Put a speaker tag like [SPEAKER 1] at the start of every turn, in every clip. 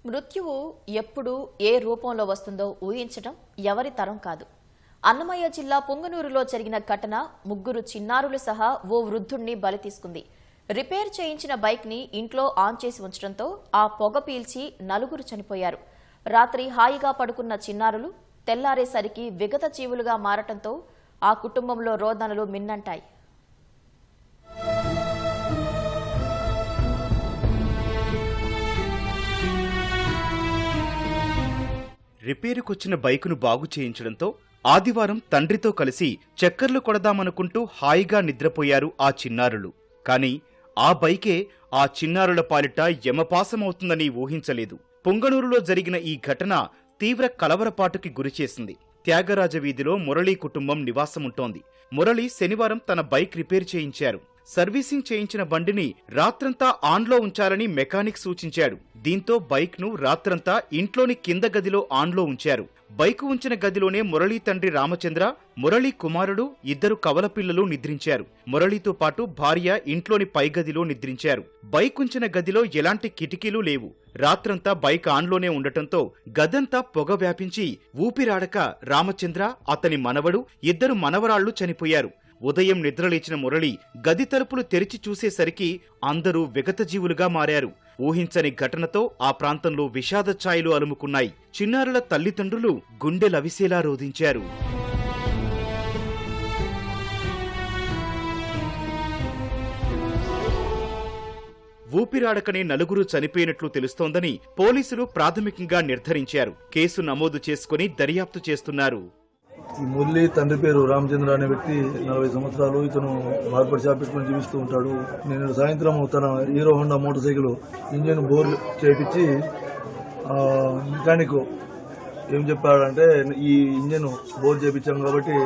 [SPEAKER 1] మృత్యువు ఎప్పుడు ఏ రూపంలో వస్తుందో ఊహించడం ఎవరి తరం కాదు. అన్నమయ్య జిల్లా పుంగనూరులో జరిగిన ఘటన ముగ్గురు చిన్నారులు సహా ఓ వృద్ధుణ్ణి బలి తీసుకుంది. రిపేర్ చేయించిన బైక్ ని ఇంట్లో ఆన్ చేసి ఉంచడంతో ఆ పొగ పీల్చి నలుగురు చనిపోయారు. రాత్రి హాయిగా పడుకున్న చిన్నారులు తెల్లారేసరికి విగత జీవులుగా మారటంతో ఆ కుటుంబంలో రోదనలు మిన్నంటాయి.
[SPEAKER 2] రిపేరుకొచ్చిన బైకును బాగు చేయించడంతో ఆదివారం తండ్రితో కలిసి చక్కర్లు కొడదామనుకుంటూ హాయిగా నిద్రపోయారు ఆ చిన్నారులు. కాని ఆ బైకే ఆ చిన్నారుల పాలిట యమపాసమవుతుందని ఊహించలేదు. పుంగనూరులో జరిగిన ఈ ఘటన తీవ్ర కలవరపాటుకి గురిచేసింది. త్యాగరాజ వీధిలో మురళీ కుటుంబం నివాసముంటోంది. మురళి శనివారం తన బైక్ రిపేర్ చేయించారు. సర్వీసింగ్ చేయించిన బండిని రాత్రంతా ఆన్లో ఉంచాలని మెకానిక్ సూచించాడు. దీంతో బైక్ ను రాత్రంతా ఇంట్లోని కింద గదిలో ఆన్లో ఉంచారు. బైకు ఉంచిన గదిలోనే మురళీ తండ్రి రామచంద్ర, మురళీ కుమారుడు, ఇద్దరు కవల పిల్లలు నిద్రించారు. మురళీతో పాటు భార్య ఇంట్లోని పై గదిలో నిద్రించారు. బైక్ ఉంచిన గదిలో ఎలాంటి కిటికీలు లేవు. రాత్రంతా బైక్ ఆన్లోనే ఉండటంతో గదంతా పొగ వ్యాపించి ఊపిరాడక రామచంద్ర, అతని మనవడు, ఇద్దరు మనవరాళ్లు చనిపోయారు. ఉదయం నిద్రలేచిన మురళి గది తలుపులు తెరిచి చూసేసరికి అందరూ విగతజీవులుగా మారారు. ఊహించని ఘటనతో ఆ ప్రాంతంలో విషాద ఛాయలు అలుముకున్నాయి. చిన్నారుల తల్లిదండ్రులు గుండెలవిసేలా రోధించారు. ఊపిరాడకనే నలుగురు చనిపోయినట్లు తెలుస్తోందని పోలీసులు ప్రాథమికంగా నిర్ధారించారు. కేసు నమోదు చేసుకుని దర్యాప్తు చేస్తున్నారు.
[SPEAKER 3] ఈ మురళి తండ్రి పేరు రామచంద్ర అనే వ్యక్తి 40 సంవత్సరాలు. ఇతను మార్కెట్ షాప్ పెట్టుకుని జీవిస్తూ ఉంటాడు. నేను సాయంత్రం తన hero Honda motor cycle engine bore చేపించి మెకానిక్ ఏం చెప్పాడంటే ఈ ఇంజిన్ బోర్ చేపించాం కాబట్టి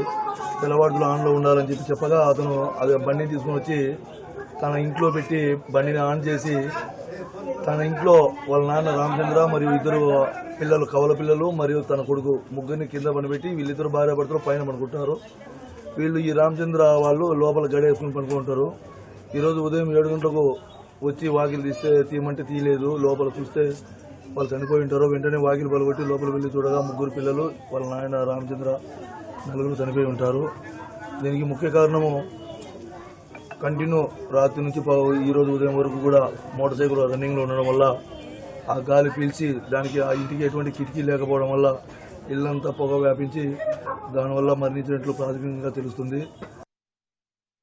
[SPEAKER 3] తెల్లవారులు ఆన్లో ఉండాలని చెప్పగా అతను అది బండిని తీసుకుని వచ్చి తన ఇంట్లో పెట్టి బండిని ఆన్ చేసి తన ఇంట్లో వాళ్ళ నాన్న రామచంద్ర మరియు ఇద్దరు పిల్లలు కవల పిల్లలు మరియు తన కొడుకు ముగ్గురిని కింద పనిపెట్టి వీళ్ళిద్దరు భార్య భర్తలు పైన పడుకుంటున్నారు. వీళ్ళు ఈ రామచంద్ర వాళ్ళు లోపల గడేసుకుని పడుకుంటారు. ఈరోజు ఉదయం 7 గంటలకు వచ్చి వాకిలు తీయమంటే తీయలేదు. లోపల చూస్తే వాళ్ళు చనిపోయి ఉంటారు. వెంటనే వాకిలు పలగొట్టి లోపల వెళ్లి చూడగా ముగ్గురు పిల్లలు వాళ్ళ నాయన రామచంద్ర నలుగురు చనిపోయి ఉంటారు. దీనికి ముఖ్య కారణము కంటిన్యూ రాత్రి నుంచి ఈ రోజు ఉదయం వరకు కూడా మోటార్ సైకిల్ రన్నింగ్ లో ఉండడం వల్ల ఆ గాలి పీల్చి దానికి ఆ ఇంటికి ఎటువంటి కిటికీ లేకపోవడం వల్ల ఇల్లంతా పొగ వ్యాపించి దానివల్ల మరణించినట్లు ప్రాథమికంగా తెలుస్తుంది.